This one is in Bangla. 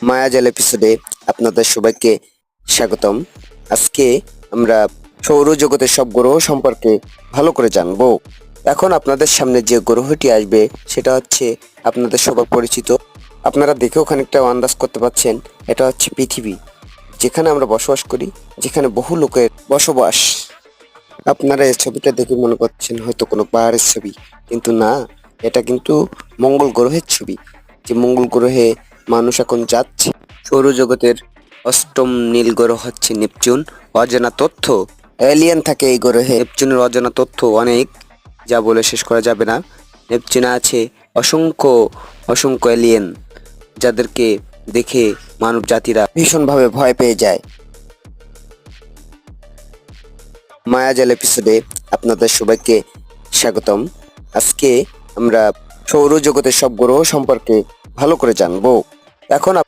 মায়াজাল এপিসোডে আপনাদের সবাইকে স্বাগতম। আজকে আমরা সৌরজগতের সব গ্রহ সম্পর্কে ভালো করে জানবো। এখন আপনাদের সামনে যে গ্রহটি আসবে সেটা হচ্ছে আপনাদের সবার পরিচিত, আপনারা দেখেও খানিকটা আন্দাজ করতে পারছেন, এটা হচ্ছে পৃথিবী, যেখানে আমরা বসবাস করি, যেখানে বহু লোকের বসবাস। আপনারা এই ছবিটা দেখে মনে করছেন হয়তো কোনো পাহাড়ের ছবি, কিন্তু না, এটা কিন্তু মঙ্গল গ্রহের ছবি। যে মঙ্গল গ্রহে মানুষ এখন যাচ্ছে। সৌরজগতের অষ্টম নীল গ্রহ হচ্ছে নেপচুন। অজানা তথ্য, এলিয়েন থাকে এই গ্রহে। নেপচুনের অজানা তথ্য অনেক, যা বলে শেষ করা যাবে না। নেপচুনে আছে অসংখ্য অসংখ্য এলিয়েন, যাদেরকে দেখে মানব জাতিরা ভীষণভাবে ভয় পেয়ে যায়। মায়াজাল এপিসোডে আপনাদের সবাইকে স্বাগতম। আজকে আমরা সৌরজগতের সব গ্রহ সম্পর্কে ভালো করে জানবো। এখন